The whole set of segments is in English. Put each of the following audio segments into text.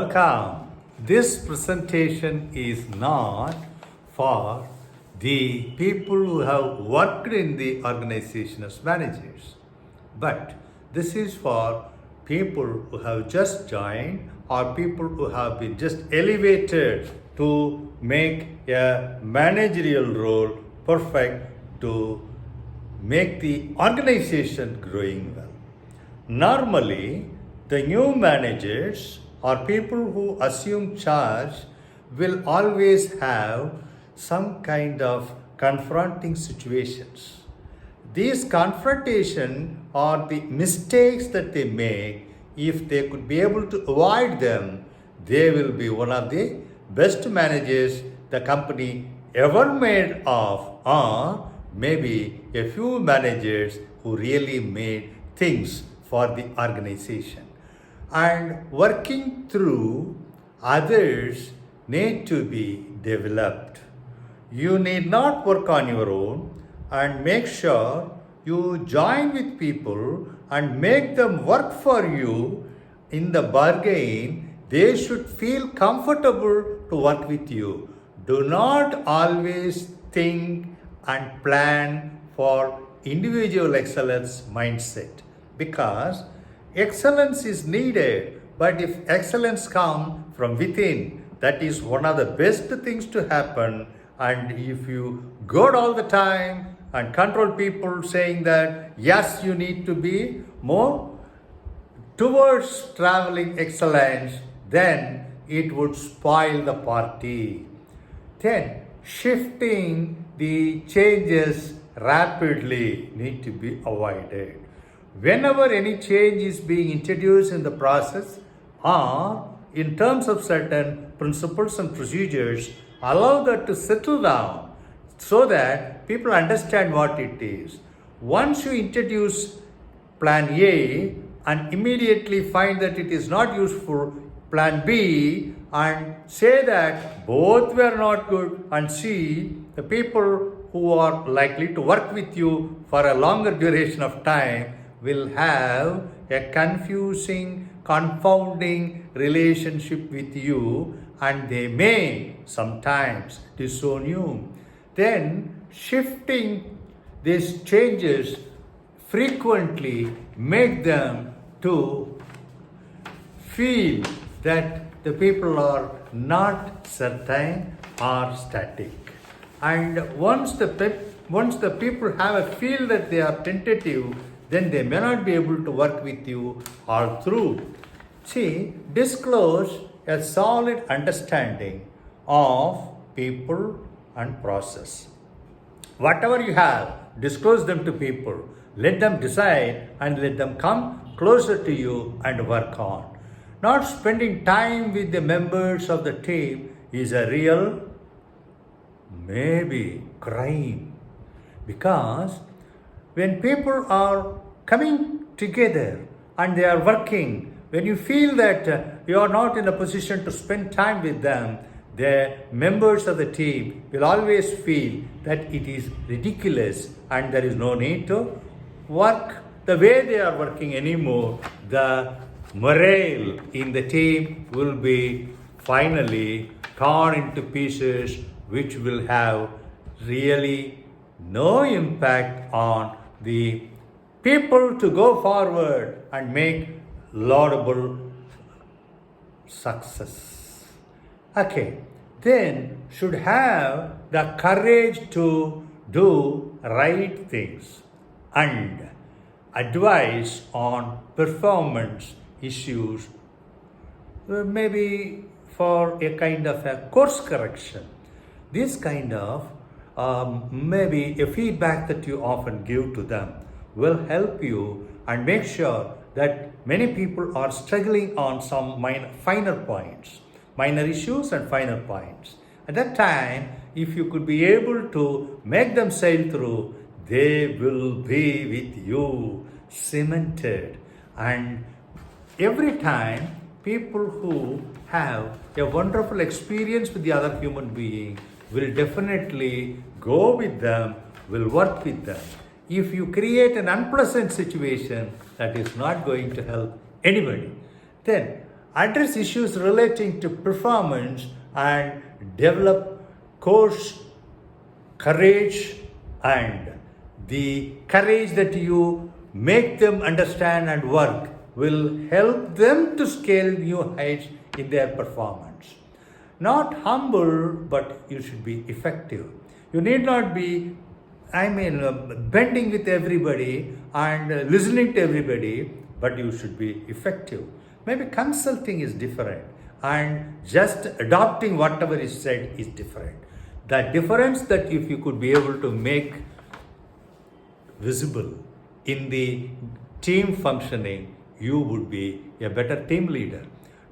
Welcome. This presentation is not for the people who have worked in the organization as managers, but this is for people who have just joined or people who have been just elevated to make a managerial role perfect to make the organization growing well. Normally, the new managers or people who assume charge will always have some kind of confronting situations. These confrontation or the mistakes that they make, if they could be able to avoid them, they will be one of the best managers the company ever made of, or maybe a few managers who really made things for the organization. And working through others need to be developed. You need not work on your own, and make sure you join with people and make them work for you. In the bargain, they should feel comfortable to work with you. Do not always think and plan for individual excellence mindset, because excellence is needed, but if excellence comes from within, that is one of the best things to happen. And if you go all the time and control people saying that yes, you need to be more towards traveling excellence, then it would spoil the party. Then shifting the changes rapidly need to be avoided. Whenever any change is being introduced in the process or in terms of certain principles and procedures, allow that to settle down so that people understand what it is. Once you introduce plan A and immediately find that it is not useful, plan B, and say that both were not good, and C, the people who are likely to work with you for a longer duration of time will have a confusing, confounding relationship with you, and they may sometimes disown you. Then shifting these changes frequently make them to feel that the people are not certain or static. And once the people have a feel that they are tentative, then they may not be able to work with you all through. See, disclose a solid understanding of people and process. Whatever you have, disclose them to people. Let them decide and let them come closer to you and work on. Not spending time with the members of the team is a real, maybe, crime. Because when people are coming together and they are working, when you feel that you are not in a position to spend time with them, the members of the team will always feel that it is ridiculous and there is no need to work the way they are working anymore. The morale in the team will be finally torn into pieces, which will have really no impact on the people to go forward and make laudable success. Okay, then should have the courage to do right things and advise on performance issues, maybe for a kind of a course correction. This kind of maybe a feedback that you often give to them will help you and make sure that many people are struggling on some finer points, minor issues and finer points. At that time, if you could be able to make them sail through, they will be with you, cemented. And every time, people who have a wonderful experience with the other human being will definitely go with them, will work with them. If you create an unpleasant situation, that is not going to help anybody. Then address issues relating to performance, and develop course courage, and the courage that you make them understand and work will help them to scale new heights in their performance. Not humble, but you should be effective. You need not be, bending with everybody and listening to everybody, but you should be effective. Maybe consulting is different, and just adopting whatever is said is different. The difference that if you could be able to make visible in the team functioning, you would be a better team leader.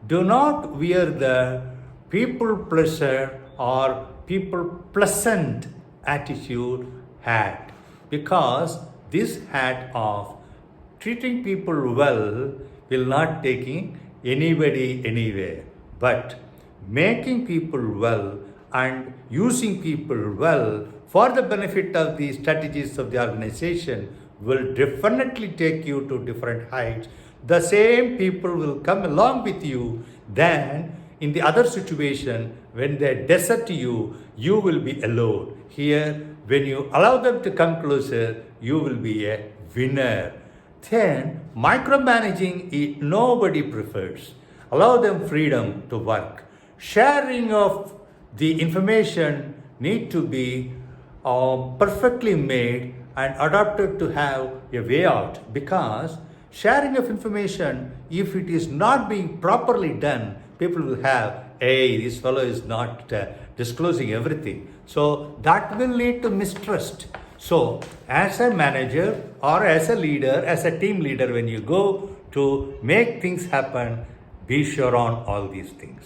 Do not wear the people pleaser or people pleasant attitude hat, because this hat of treating people well will not taking anybody anywhere, but making people well and using people well for the benefit of the strategies of the organization will definitely take you to different heights. The same people will come along with you. Then in the other situation, when they desert you, you will be alone. Here, when you allow them to come closer, you will be a winner. Then micromanaging nobody prefers. Allow them freedom to work. Sharing of the information need to be perfectly made and adapted to have a way out, because sharing of information, if it is not being properly done, people will have, hey, this fellow is not disclosing everything. So that will lead to mistrust. So as a manager or as a leader, as a team leader, when you go to make things happen, be sure on all these things.